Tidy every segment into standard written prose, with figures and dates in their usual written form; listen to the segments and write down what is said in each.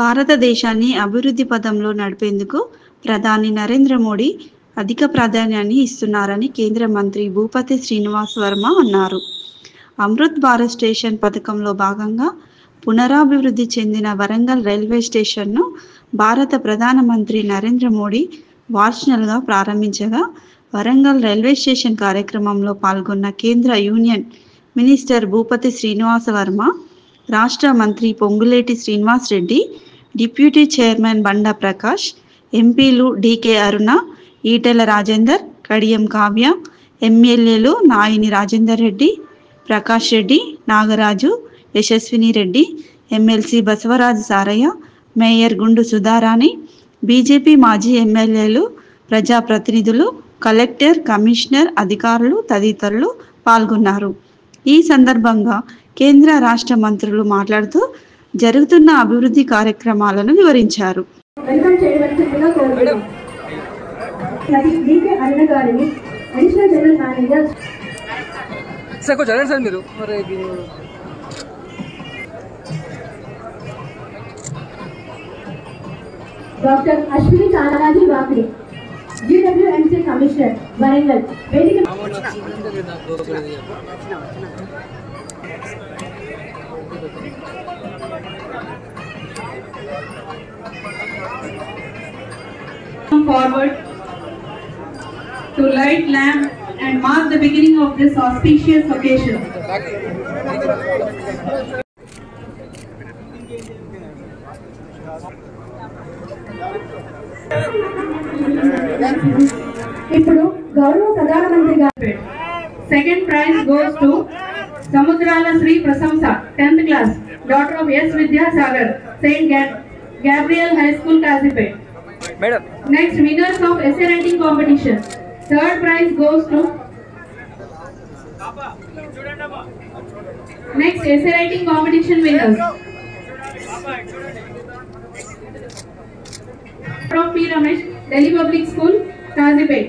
భారతదేశాన్ని అభివృద్ధి పథంలో నడిపేందుకు ప్రధాని నరేంద్ర మోడీ అధిక ప్రాధాన్యాన్ని ఇస్తున్నారని కేంద్ర మంత్రి భూపతి శ్రీనివాస్ వర్మ అన్నారు. అమృత్ భారత్ స్టేషన్ పథకంలో భాగంగా పునరాభివృద్ధి చెందిన వరంగల్ రైల్వే స్టేషన్ను భారత ప్రధానమంత్రి నరేంద్ర మోడీ వర్చువల్గా ప్రారంభించగా, వరంగల్ రైల్వే స్టేషన్ కార్యక్రమంలో పాల్గొన్న కేంద్ర యూనియన్ మినిస్టర్ భూపతి శ్రీనివాస్ వర్మ, రాష్ట్ర మంత్రి పొంగులేటి శ్రీనివాస్ రెడ్డి, డిప్యూటీ చైర్మన్ బండా ప్రకాష్, ఎంపీలు డీకే అరుణ, ఈటెల రాజేందర్, కడియం కావ్య, ఎమ్మెల్యేలు నాయిని రాజేందర్ రెడ్డి, ప్రకాష్ రెడ్డి, నాగరాజు, యశస్విని రెడ్డి, ఎమ్మెల్సీ బసవరాజు సారయ్య, మేయర్ గుండు సుధారాణి, బీజేపీ మాజీ ఎమ్మెల్యేలు, ప్రజాప్రతినిధులు, కలెక్టర్, కమిషనర్, అధికారులు తదితరులు పాల్గొన్నారు. ఈ సందర్భంగా కేంద్ర రాష్ట్ర మంత్రులు మాట్లాడుతూ జరుగుతున్న అభివృద్ధి కార్యక్రమాలను వివరించారు. Doctor Ashwini Tanaji Wakidi, GWMC commissioner Warangal వేదిక forward to light lamp and mark the beginning of this auspicious occasion. ఇప్పుడు గౌరవ ప్రధానమంత్రి గారు. Second prize goes to Samudrala Sri Prasamsa, 10th class, daughter of S. Vidya Sagar, Saint Gabriel High School, Kazipet. Madam. Next, winners of essay writing competition. Third prize goes to next essay writing competition winners. From P. Ramesh, Delhi Public School, Kazipet.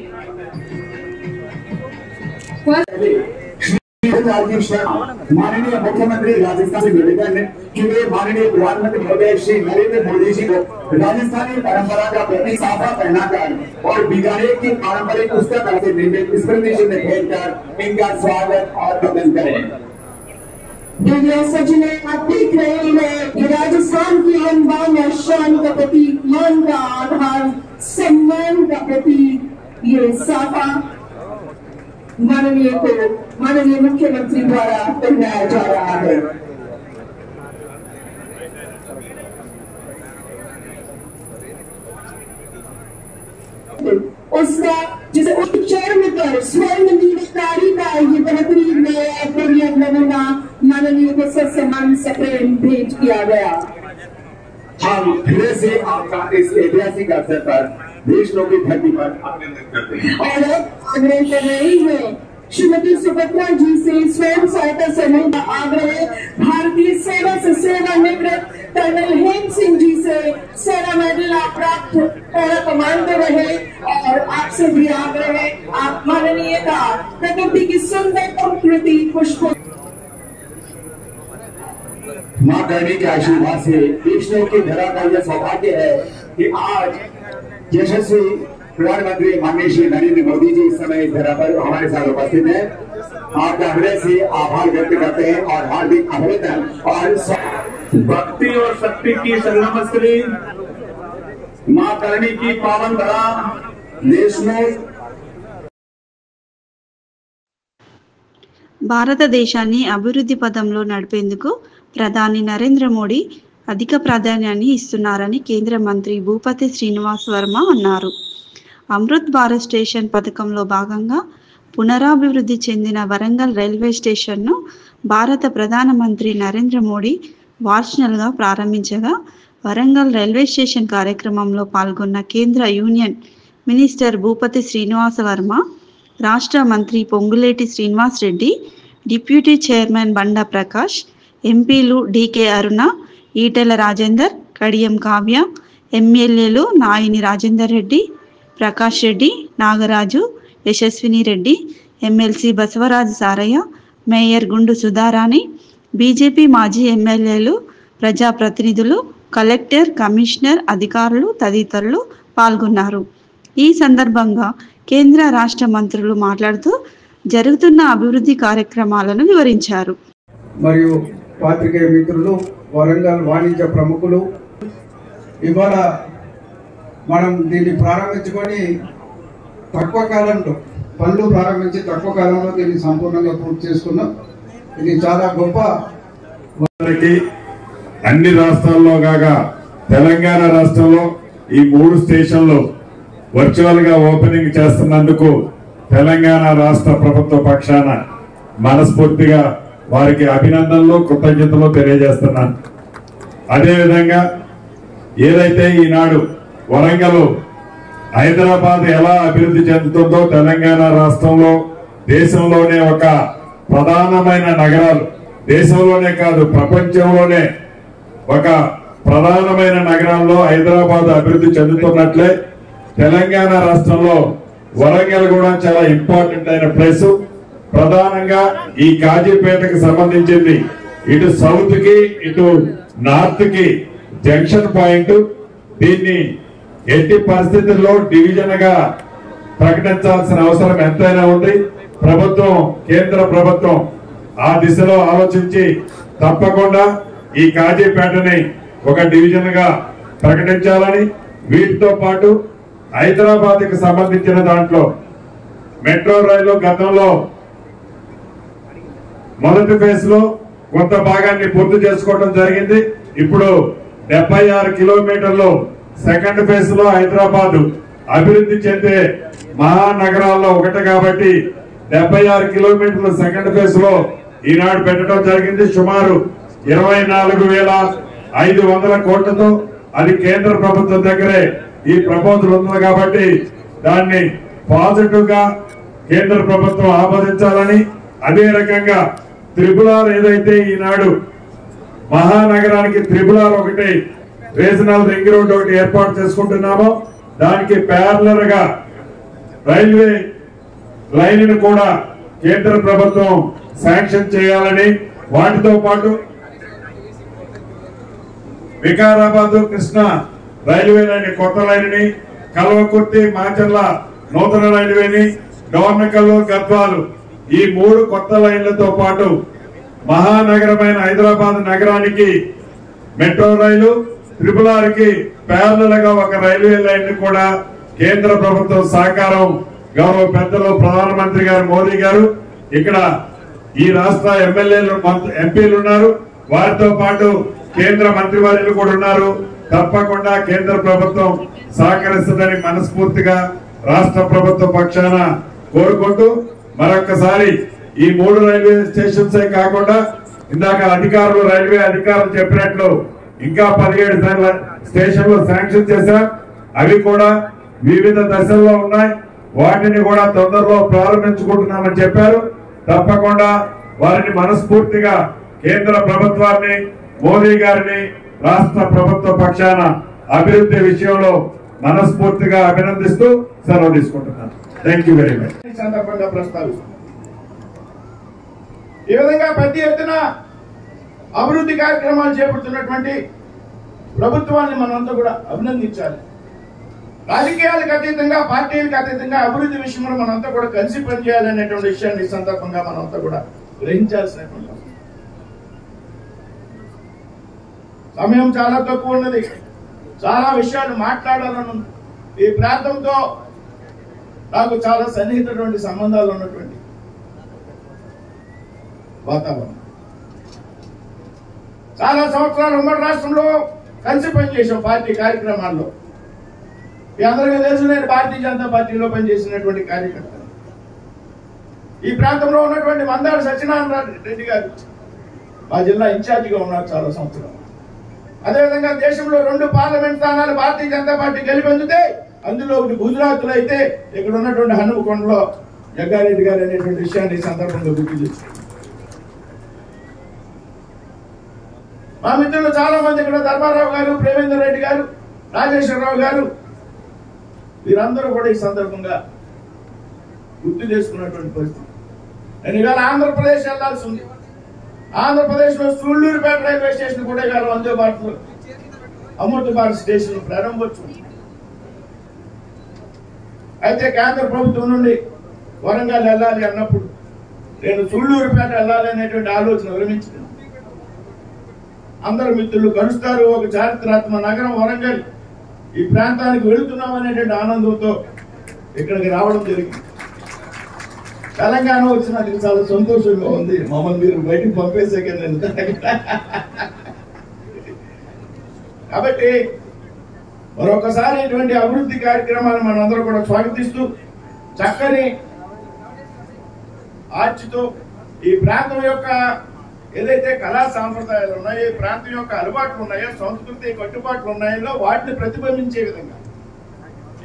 माननीय मुख्यमंत्री राजस्थान से निवेदन है कि वे माननीय प्रधानमंत्री महोदय श्री नरेंद्र मोदी जी को राजस्थानी परंपरा का प्रतीक साफा पहनाकर और बिगाड़े की पारंपरिक पुस्तक से निर्मित स्मृति चिन्ह भेंटकर इनका स्वागत और वंदन करें। सचिने आप देख रहे हैं कि राजस्थान की अनबान और शान का प्रतीक, मान का आधार, सम्मान का प्रतीक, ये साफा माननीय मुख्यमंत्री द्वारा पहनाया जा रहा है। उसका जिसे उच्चारण पर स्वर्ण मीनाकारी का ये बेहतरीन नमूना माननीय को सम्मान से प्रेम भेंट किया गया। हम फिर से आपका इस ऐतिहासिक अवसर पर देशों की धरती पर अभिनंदन करते हैं और आग्रह कर रही है श्रीमती सुभद्रा जी से स्वयं सहायता समूह का आग्रह भारतीय सेवा से सेवानिवृत्त कर्नल हेम सिंह जी से सेना मेडल आप प्राप्त पैरा कमांडर रहे और आपसे भी आग्रह है आप माननीय का प्रकृति की सुंदर प्रकृति पुष्पों माँ करणी के आशीर्वाद से देशों की धरा का यह सौभाग्य है कि आज यशस्वी प्रधानमंत्री माननीय श्री नरेंद्र मोदी जी इस समय इस धरा पर हमारे साथ उपस्थित हैं। आपका हृदय से आभार व्यक्त करते हैं और हार्दिक अभिनंदन और भक्ति और शक्ति की संगम स्त्री माँ करणी की पावन धरा देश में భారతదేశాన్ని అభివృద్ధి పథంలో నడిపేందుకు ప్రధాని నరేంద్ర మోడీ అధిక ప్రాధాన్యాన్ని ఇస్తున్నారని కేంద్ర మంత్రి భూపతి శ్రీనివాస్ వర్మ అన్నారు. అమృత్ భారత్ స్టేషన్ పథకంలో భాగంగా పునరాభివృద్ధి చెందిన వరంగల్ రైల్వే స్టేషన్ను భారత ప్రధానమంత్రి నరేంద్ర మోడీ వర్చువల్గా ప్రారంభించగా, వరంగల్ రైల్వే స్టేషన్ కార్యక్రమంలో పాల్గొన్న కేంద్ర యూనియన్ మినిస్టర్ భూపతి శ్రీనివాస్ వర్మ, రాష్ట్ర మంత్రి పొంగులేటి శ్రీనివాస్ రెడ్డి, డిప్యూటీ చైర్మన్ బండా ప్రకాష్, ఎంపీలు డీకే అరుణ, ఈటెల రాజేందర్, కడియం కావ్య, ఎమ్మెల్యేలు నాయిని రాజేందర్ రెడ్డి, ప్రకాష్ రెడ్డి, నాగరాజు, యశస్విని రెడ్డి, ఎమ్మెల్సీ బసవరాజు సారయ్య, మేయర్ గుండు సుధారాణి, బీజేపీ మాజీ ఎమ్మెల్యేలు, ప్రజాప్రతినిధులు, కలెక్టర్, కమిషనర్, అధికారులు తదితరులు పాల్గొన్నారు. ఈ సందర్భంగా కేంద్ర రాష్ట్ర మంత్రులు మాట్లాడుతూ జరుగుతున్న అభివృద్ధి కార్యక్రమాలను వివరించారు. మరియు పాత్రికేయ మిత్రులు, వరంగల్ వాణిజ్య ప్రముఖులు, ఇవాళ మనం దీన్ని ప్రారంభించుకొని తక్కువ కాలంలో పనులు ప్రారంభించి తక్కువ కాలంలో దీన్ని సంపూర్ణంగా పూర్తి చేసుకున్నాం. ఇది చాలా గొప్ప. అన్ని రాష్ట్రాల్లో కాగా తెలంగాణ రాష్ట్రంలో ఈ 3 స్టేషన్లు వర్చువల్ గా ఓపెనింగ్ చేస్తున్నందుకు తెలంగాణ రాష్ట్ర ప్రభుత్వ పక్షాన మనస్ఫూర్తిగా వారికి అభినందనలు, కృతజ్ఞతలు తెలియజేస్తున్నాను. అదేవిధంగా ఏదైతే ఈనాడు వరంగల్, హైదరాబాద్ ఎలా అభివృద్ధి చెందుతుందో తెలంగాణ రాష్ట్రంలో దేశంలోనే ఒక ప్రధానమైన నగరాలు, దేశంలోనే కాదు ప్రపంచంలోనే ఒక ప్రధానమైన నగరాల్లో హైదరాబాద్ అభివృద్ధి చెందుతున్నట్లే తెలంగాణ రాష్ట్రంలో వరంగల్ కూడా చాలా ఇంపార్టెంట్ అయిన ప్లేస్. ప్రధానంగా ఈ కాజీపేటకు సంబంధించింది ఇటు సౌత్ కి ఇటు నార్త్ కి జంక్షన్ పాయింట్. దీన్ని ఎట్టి పరిస్థితుల్లో డివిజన్ గా ప్రకటించాల్సిన అవసరం ఎంతైనా ఉంది. ప్రభుత్వం, కేంద్ర ప్రభుత్వం ఆ దిశలో ఆలోచించి తప్పకుండా ఈ కాజీపేటని ఒక డివిజన్ గా ప్రకటించాలని, వీటితో పాటు హైదరాబాద్ కి సంబంధించిన దాంట్లో మెట్రో రైలు గతంలో మొదటి ఫేజ్ లో కొంత భాగాన్ని పూర్తి చేసుకోవడం జరిగింది. ఇప్పుడు 76 కిలోమీటర్లు సెకండ్ ఫేజ్ లో హైదరాబాద్ అభివృద్ధి చెందే మహానగరాల్లో ఒకటి కాబట్టి 76 కిలోమీటర్ల సెకండ్ ఫేజ్ లో ఈనాడు పెట్టడం జరిగింది. సుమారు 24,500 కోట్లతో అది కేంద్ర ప్రభుత్వం దగ్గరే ఈ ప్రపోజల్ ఉంది కాబట్టి దాన్ని పాజిటివ్ గా కేంద్ర ప్రభుత్వం ఆమోదించాలని, అదే రకంగా త్రిపులార్ ఏదైతే ఈనాడు మహానగరానికి త్రిపులార్ ఒకటి రీజనల్ రింగ్ రోడ్ ఒకటి ఏర్పాటు చేసుకుంటున్నామో దానికి ప్యారలర్ గా రైల్వే లైన్ కూడా కేంద్ర ప్రభుత్వం శాంక్షన్ చేయాలని, వాటితో పాటు వికారాబాద్ కృష్ణా రైల్వే లైన్ కొత్త లైన్ ని, కల్వకుర్తి మాచర్ల నూతన రైల్వేని, డోర్నకల్లు గద్వాలు ఈ 3 కొత్త లైన్లతో పాటు మహానగరమైన హైదరాబాద్ నగరానికి మెట్రో రైలు, త్రిపులార్ కి ప్యారలల్ గా ఒక రైల్వే లైన్ ని కూడా కేంద్ర ప్రభుత్వం సహకారం గౌరవ పెద్దలు ప్రధానమంత్రి గారు మోదీ గారు, ఇక్కడ ఈ రాష్ట్ర ఎమ్మెల్యేలు, ఎంపీలు ఉన్నారు, వారితో పాటు కేంద్ర మంత్రివర్యులు కూడా ఉన్నారు. తప్పకుండా కేంద్ర ప్రభుత్వం సహకరిస్తుందని మనస్ఫూర్తిగా రాష్ట్ర ప్రభుత్వ పక్షాన కోరుకుంటూ మరొకసారి ఈ 3 రైల్వే స్టేషన్స్ కాకుండా ఇందాక అధికారులు, రైల్వే అధికారులు చెప్పినట్లు ఇంకా 17 స్టేషన్లు శాంక్షన్ చేశాం. అవి కూడా వివిధ దశల్లో ఉన్నాయి. వాటిని కూడా తొందరలో ప్రారంభించుకుంటున్నామని చెప్పారు. తప్పకుండా వారిని మనస్ఫూర్తిగా కేంద్ర ప్రభుత్వాన్ని, మోదీ గారిని రాష్ట్ర ప్రభుత్వ పక్షాన అభివృద్ధి విషయంలో మనస్ఫూర్తిగా అభినందిస్తూ సెలవు తీసుకుంటున్నాను. Thank you very much. సందర్భంగా ప్రస్తావిస్తాం. ఈ విధంగా పెద్ద ఎత్తున అభివృద్ధి కార్యక్రమాలు చేపడుతున్నటువంటి ప్రభుత్వాన్ని మనంతా కూడా అభినందించాలి. రాజకీయాలకు అతీతంగా, పార్టీలకు అతీతంగా అభివృద్ధి విషయంలో మనంతా కూడా కలిసి పనిచేయాలనేటువంటి విషయాన్ని ఈ సందర్భంగా మనంతా కూడా గ్రహించాల్సినటువంటి సమయం చాలా తక్కువ ఉన్నది. చాలా విషయాలు మాట్లాడాలను. ఈ ప్రాంతంతో నాకు చాలా సన్నిహితటువంటి సంబంధాలు ఉన్నటువంటి వాతావరణం. చాలా సంవత్సరాలు ఉమ్మడి రాష్ట్రంలో కలిసి పనిచేసాం పార్టీ కార్యక్రమాల్లో. మీ అందరికీ తెలుసు, నేను భారతీయ జనతా పార్టీలో పనిచేసినటువంటి కార్యకర్త. ఈ ప్రాంతంలో ఉన్నటువంటి మందాడ సత్యనారాయణ రెడ్డి గారు మా జిల్లా ఇన్ఛార్జిగా ఉన్నారు చాలా సంవత్సరాలు. అదేవిధంగా దేశంలో 2 పార్లమెంట్ స్థానాలు భారతీయ జనతా పార్టీ గెలిపొందితే అందులో ఒకటి గుజరాత్ లో అయితే ఇక్కడ ఉన్నటువంటి హనుమకొండలో జగ్గారెడ్డి గారు అనేటువంటి విషయాన్ని ఈ సందర్భంగా గుర్తు చేస్తారు. మా మిత్రులు చాలా మంది ఇక్కడ ధర్మారావు గారు, ప్రేమేందర్ రెడ్డి గారు, రాజేశ్వరరావు గారు, వీరందరూ కూడా ఈ సందర్భంగా గుర్తు చేసుకున్నటువంటి పరిస్థితి. నేను ఇవాళ ఆంధ్రప్రదేశ్ వెళ్లాల్సి ఉంది. ఆంధ్రప్రదేశ్ లో సూళ్లూరుపేట రైల్వే స్టేషన్ కూడా ఇవాళ వందే భారత్ అమృత్ భారత్ స్టేషన్ ప్రారంభోత్సవం. అయితే కేంద్ర ప్రభుత్వం నుండి వరంగల్ వెళ్ళాలి అన్నప్పుడు నేను సుళ్ళూరుపేట వెళ్ళాలి అనేటువంటి ఆలోచన విరమించింది. అందరు మిత్రులు కలుస్తారు, ఒక చారిత్రాత్మక నగరం వరంగల్, ఈ ప్రాంతానికి వెళుతున్నాం అనేటువంటి ఆనందంతో ఇక్కడికి రావడం జరిగింది. తెలంగాణ వచ్చినందుకు చాలా సంతోషంగా ఉంది. మమ్మల్ని మీరు బయటకు పంపేసాక నేను కాబట్టి మరొకసారి ఇటువంటి అభివృద్ధి కార్యక్రమాలను మనందరూ కూడా స్వాగతిస్తూ చక్కని ఆర్చితో ఈ ప్రాంతం యొక్క ఏదైతే కళా సాంప్రదాయాలు ఉన్నాయో, ఈ ప్రాంతం యొక్క అలవాట్లు ఉన్నాయో, సంస్కృతి కట్టుబాట్లు ఉన్నాయో వాటిని ప్రతిబింబించే విధంగా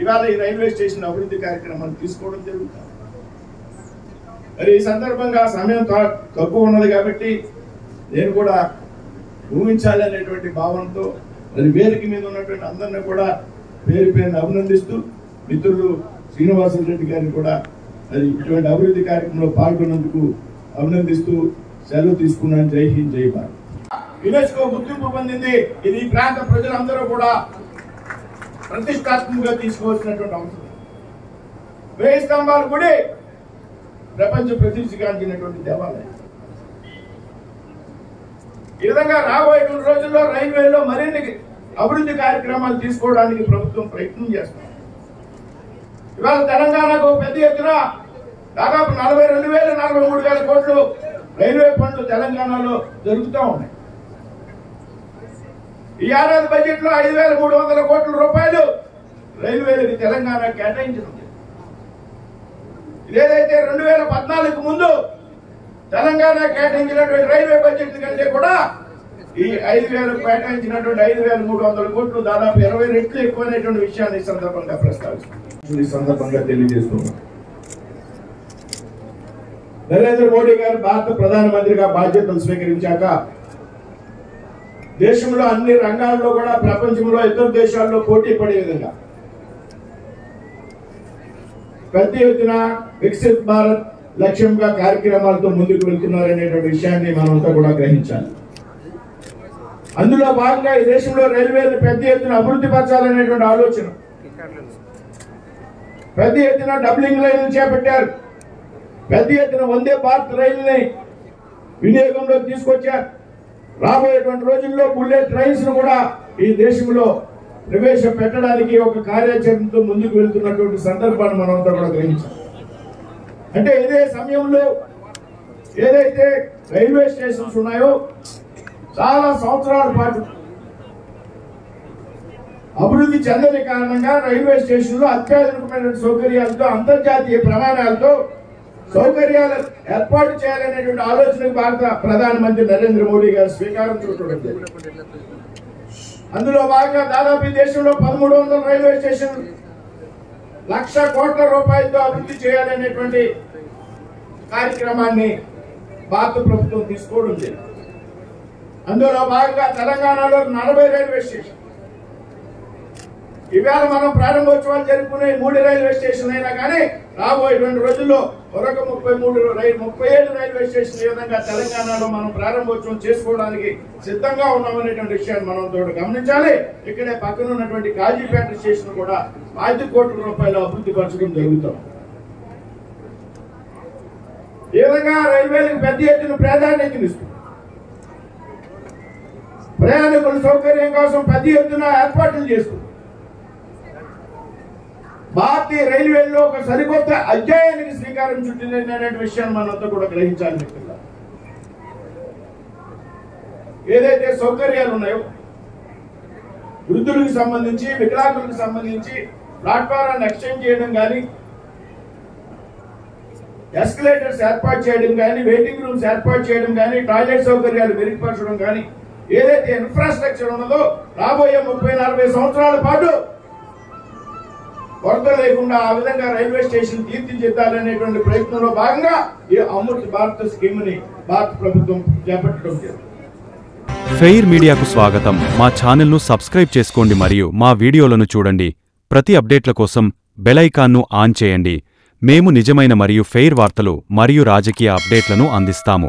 ఇవాళ ఈ రైల్వే స్టేషన్ అభివృద్ధి కార్యక్రమాలు తీసుకోవడం జరుగుతుంది. మరి ఈ సందర్భంగా సమయం తక్కువ ఉన్నది కాబట్టి నేను కూడా ఊహించాలి అనేటువంటి భావనతో మరి వేదిక మీద ఉన్నటువంటి అందరినీ కూడా పేరు పేరుని అభినందిస్తూ మిత్రులు శ్రీనివాసరెడ్డి గారిని కూడా మరి ఇటువంటి అభివృద్ధి కార్యక్రమంలో పాల్గొన్నందుకు అభినందిస్తూ సెలవు తీసుకున్నాను. జై హింద్, జై భారత్. యునెస్కో గుర్తింపు పొందింది. ఇది ఈ ప్రాంత ప్రజలందరూ కూడా ప్రతిష్టాత్మకంగా తీసుకోవాల్సినటువంటి అంశం. 1000 స్తంభాల గుడి ప్రపంచ ప్రతిష్ఠించినటువంటి దేవాలయం. ఈ విధంగా రాబోయే రోజుల్లో రైల్వేలో మరిన్ని అభివృద్ధి కార్యక్రమాలు తీసుకోవడానికి ప్రభుత్వం ప్రయత్నం చేస్తుంది. ఇవాళ తెలంగాణకు పెద్ద ఎత్తున దాదాపు 42,000 43,000 కోట్లు రైల్వే పనులు తెలంగాణలో జరుగుతూ ఉన్నాయి. ఈ ఏడాది బడ్జెట్ లో 5,300 కోట్ల రూపాయలు రైల్వేలకు తెలంగాణ కేటాయించడం. ఇదేదైతే 2014 ముందు తెలంగాణ కేటాయించినటువంటి రైల్వే బడ్జెట్ కంటే కూడా ఈ 5,000 కేటాయించినటువంటి 5,300 కోట్లు దాదాపు 20 రెట్లు ఎక్కువైనటువంటి విషయాన్ని ఈ సందర్భంగా ప్రస్తావిస్తున్నాం. ఈ సందర్భంగా తెలియజేస్తున్నాం. నరేంద్ర మోడీ గారు భారత ప్రధానమంత్రిగా బాధ్యతలు స్వీకరించాక దేశంలో అన్ని రంగాల్లో కూడా ప్రపంచంలో ఇతర దేశాల్లో పోటీ పడే విధంగా పెద్ద ఎత్తున వికసిత్ భారత్ లక్ష్యంగా కార్యక్రమాలతో ముందుకు వెళ్తున్నారనేటువంటి విషయాన్ని మనంతా కూడా గ్రహించాలి. అందులో భాగంగా ఈ దేశంలో రైల్వేలు పెద్ద ఎత్తున అభివృద్ధి పరచాలనేటువంటి ఆలోచన, పెద్ద ఎత్తున డబ్లింగ్ లైన్లు చేపట్టారు. పెద్ద ఎత్తున వందే భారత్ రైలుని వినియోగంలోకి తీసుకొచ్చారు. రాబోయేటువంటి రోజుల్లో బుల్లెట్ ట్రైన్స్ ను కూడా ఈ దేశంలో ప్రవేశపెట్టడానికి ఒక కార్యాచరణతో ముందుకు వెళ్తున్నటువంటి సందర్భాన్ని మనంతా కూడా గ్రహించాలి. అంటే ఇదే సమయంలో ఏదైతే రైల్వే స్టేషన్స్ ఉన్నాయో చాలా సంవత్సరాల పాటు అభివృద్ధి చెందని కారణంగా రైల్వే స్టేషన్లో అత్యాధునికమైన సౌకర్యాలతో అంతర్జాతీయ ప్రమాణాలతో సౌకర్యాలు ఏర్పాటు చేయాలనేటువంటి ఆలోచనకు భారత ప్రధానమంత్రి నరేంద్ర మోడీ గారు శ్రీకారం చుట్టడం జరిగింది. అందులో భాగంగా దాదాపు ఈ దేశంలో 1300 రైల్వే స్టేషన్ 1,00,000 కోట్ల రూపాయలతో అభివృద్ధి చేయాలనేటువంటి కార్యక్రమాన్ని భారత ప్రభుత్వం తీసుకోవడం జరిగింది. అందులో భాగంగా తెలంగాణలో 40 రైల్వే స్టేషన్, ఇవాళ మనం ప్రారంభోత్సవాలు జరుపుకునే 3 రైల్వే స్టేషన్ అయినా కానీ రాబోయేటువంటి రోజుల్లో మరొక 37 రైల్వే స్టేషన్ ఈ విధంగా తెలంగాణలో మనం ప్రారంభోత్సవం చేసుకోవడానికి సిద్ధంగా ఉన్నామనేటువంటి విషయాన్ని మనం తోడు గమనించాలి. ఇక్కడే పక్కన ఉన్నటువంటి కాజీపేట స్టేషన్ కూడా 5 కోట్ల రూపాయలు అభివృద్ధి పరచడం జరుగుతాం. ఈ విధంగా రైల్వేలకు పెద్ద ఎత్తున ప్రాధాన్యతనిస్తుంది. ప్రయాణికుల సౌకర్యం కోసం పెద్ద ఎత్తున ఏర్పాట్లు చేస్తుంది. భారతీయ రైల్వేలో ఒక సరికొత్త అధ్యాయానికి శ్రీకారం చుట్టింది అనే విషయాన్ని మనంతా కూడా గ్రహించాలి. ఏదైతే సౌకర్యాలు ఉన్నాయో వృద్ధులకు సంబంధించి, వికలాంగులకు సంబంధించి ప్లాట్ఫారాన్ని ఎక్స్టెండ్ చేయడం కానీ, ఎస్కలేటర్స్ ఏర్పాటు చేయడం కానీ, వెయిటింగ్ రూమ్స్ ఏర్పాటు చేయడం కానీ, టాయిలెట్ సౌకర్యాలు మెరుగుపరచడం కానీ, ఏదైతే ఇన్ఫ్రాస్ట్రక్చర్ ఉన్నదో రాబోయే 30-40 సంవత్సరాల పాటు కొరత లేకుండా ఆ విధంగా రైల్వే స్టేషన్ తీర్చిదిద్దాలనేటువంటి ప్రయత్నంలో భాగంగా ఈ అమృత్ భారత్ స్కీమ్ ని భారత ప్రభుత్వం చేపట్టడం జరిగింది. ఫెయిర్ మీడియాకు స్వాగతం. మా ఛానల్ ను సబ్స్క్రైబ్ చేసుకోండి మరియు మా వీడియోలను చూడండి. ప్రతి అప్డేట్ల కోసం బెల్ ఐకాన్ను ఆన్ చేయండి. మేము నిజమైన మరియు ఫెయిర్ వార్తలు మరియు రాజకీయ అప్డేట్లను అందిస్తాము.